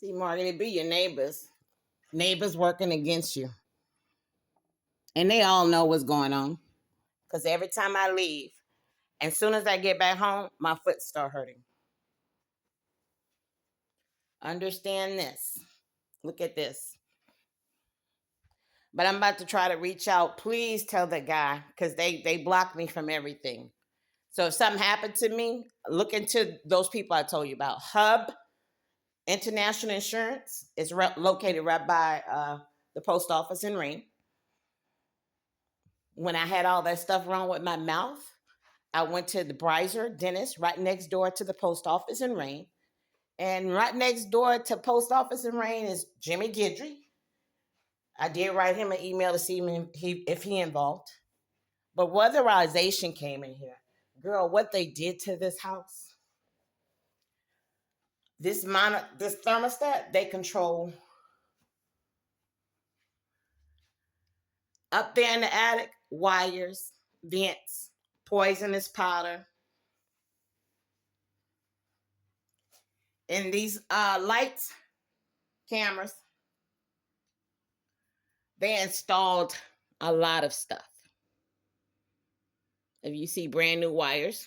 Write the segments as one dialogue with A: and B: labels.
A: See, Margaret, it be your neighbors. Neighbors working against you. And they all know what's going on. Because every time I leave, as soon as I get back home, my foot start hurting. Understand this. Look at this. But I'm about to try to reach out. Please tell the guy, because they blocked me from everything. So if something happened to me, look into those people I told you about. Hub International Insurance is located right by the post office in RAYNE. When I had all that stuff wrong with my mouth, I went to the Brizer dentist right next door to the post office in RAYNE. And right next door to post office in RAYNE is Jimmy Guidry. I did write him an email to see if he involved. But weatherization came in here. Girl, what they did to this house. This thermostat, they control. Up there in the attic, wires, vents, poisonous powder. And these lights, cameras, they installed a lot of stuff. If you see brand new wires,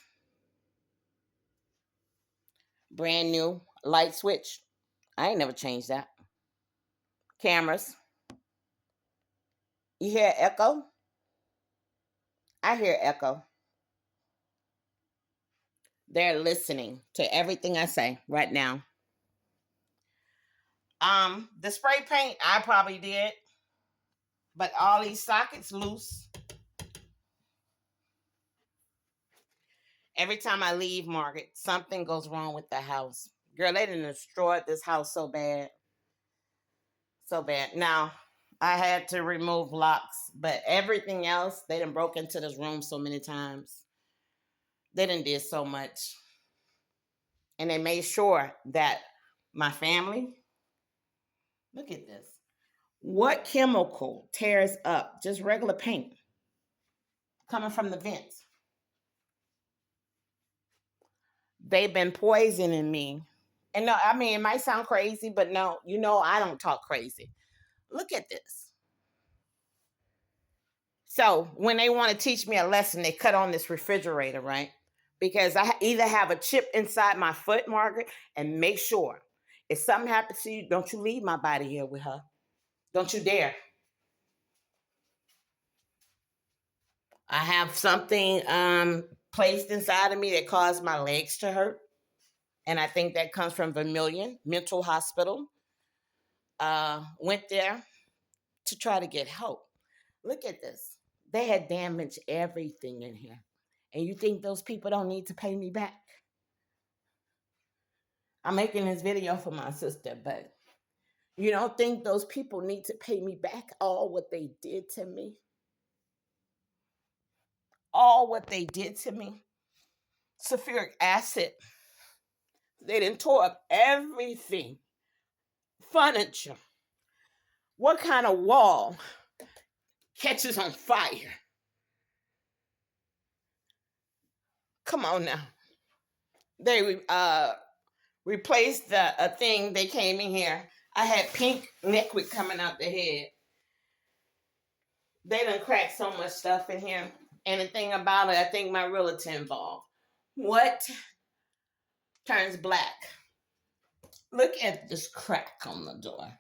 A: brand new light switch. I ain't never changed that. Cameras. You hear echo? I hear echo. They're listening to everything I say right now. The spray paint, I probably did. But all these sockets loose. Every time I leave, Margaret, something goes wrong with the house. Girl, they done destroyed this house so bad. So bad. Now, I had to remove locks, but everything else, they done broke into this room so many times. They done did so much. And they made sure that my family, look at this. What chemical tears up just regular paint coming from the vents? They've been poisoning me. And no, I mean, it might sound crazy, but no, you know, I don't talk crazy. Look at this. So when they want to teach me a lesson, they cut on this refrigerator, right? Because I either have a chip inside my foot, Margaret, and make sure if something happens to you, don't you leave my body here with her. Don't you dare. I have something placed inside of me that caused my legs to hurt. And I think that comes from Vermilion Mental Hospital. Went there to try to get help. Look at this. They had damaged everything in here. And you think those people don't need to pay me back? I'm making this video for my sister, but you don't think those people need to pay me back all what they did to me? All what they did to me. Sulfuric acid. They done tore up everything. Furniture. What kind of wall catches on fire? Come on now. They replaced a thing. They came in here. I had pink liquid coming out the head. They done cracked so much stuff in here. And the thing about it, I think my realtor involved. What turns black? Look at this crack on the door.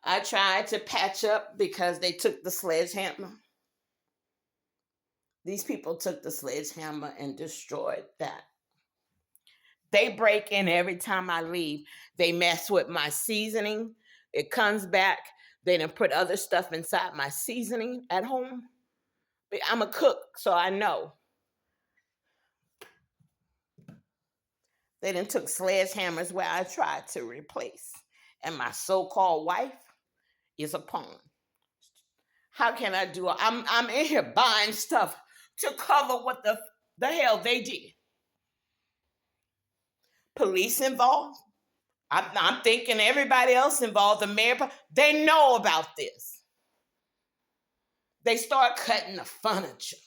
A: I tried to patch up because they took the sledgehammer. These people took the sledgehammer and destroyed that. They break in every time I leave. They mess with my seasoning. It comes back. They done put other stuff inside my seasoning at home. But I'm a cook, so I know. They done took sledgehammers where I tried to replace. And my so-called wife is a pawn. How can I do it? I'm in here buying stuff to cover what the hell they did. Police involved. I'm thinking everybody else involved, the mayor, they know about this. They start cutting the furniture.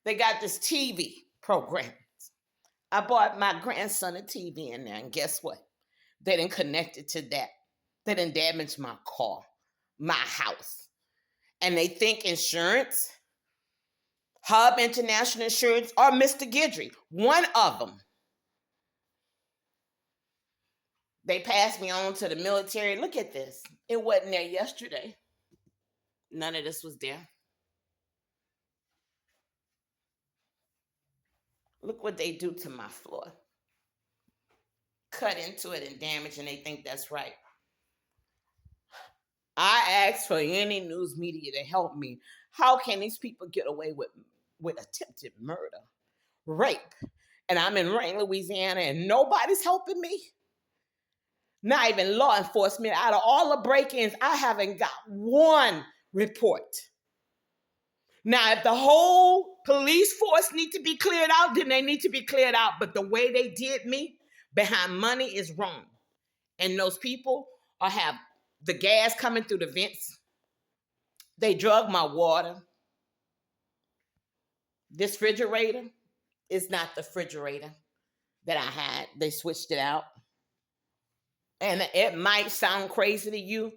A: They got this TV program. I bought my grandson a TV in there, and guess what? They didn't connect it to that. They didn't damage my car, my house. And they think insurance, Hub International Insurance, or Mr. Guidry, one of them. They passed me on to the military. Look at this. It wasn't there yesterday. None of this was there. Look what they do to my floor. Cut into it and damage, and they think that's right. I asked for any news media to help me. How can these people get away with attempted murder, rape? And I'm in RAYNE, Louisiana, and nobody's helping me? Not even law enforcement. Out of all the break-ins, I haven't got one report. Now, if the whole police force need to be cleared out, then they need to be cleared out. But the way they did me behind money is wrong. And those people have the gas coming through the vents. They drug my water. This refrigerator is not the refrigerator that I had. They switched it out. And it might sound crazy to you,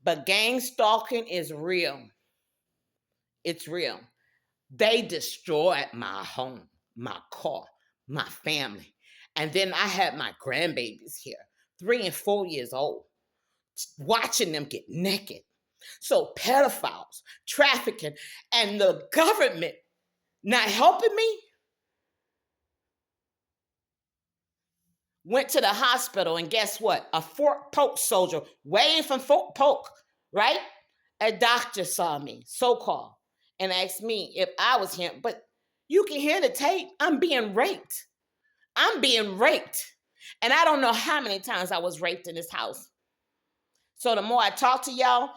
A: but gang stalking is real. It's real. They destroyed my home, my car, my family. And then I had my grandbabies here, 3 and 4 years old, watching them get naked. So pedophiles, trafficking, and the government not helping me. Went to the hospital, and guess what? A Fort Polk soldier, way from Fort Polk, right? A doctor saw me, so-called, and asked me if I was him. But you can hear the tape. I'm being raped. I'm being raped. And I don't know how many times I was raped in this house. So the more I talk to y'all,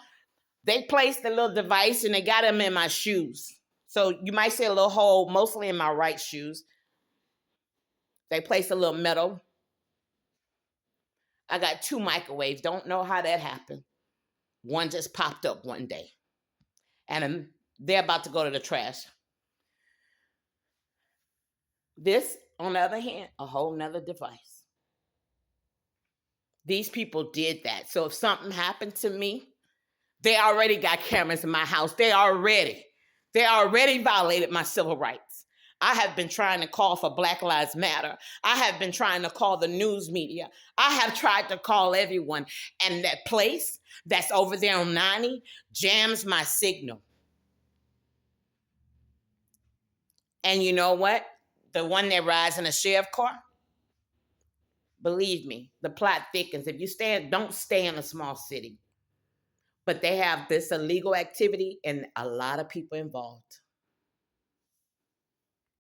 A: they placed a little device, and they got them in my shoes. So you might see a little hole, mostly in my right shoes. They placed a little metal. I got 2 microwaves. Don't know how that happened. One just popped up one day. And they're about to go to the trash. This, on the other hand, a whole nother device. These people did that. So if something happened to me, they already got cameras in my house. They already violated my civil rights. I have been trying to call for Black Lives Matter. I have been trying to call the news media. I have tried to call everyone. And that place that's over there on 90 jams my signal. And you know what? The one that rides in a sheriff car, believe me, the plot thickens. If you don't stay in a small city. But they have this illegal activity and a lot of people involved.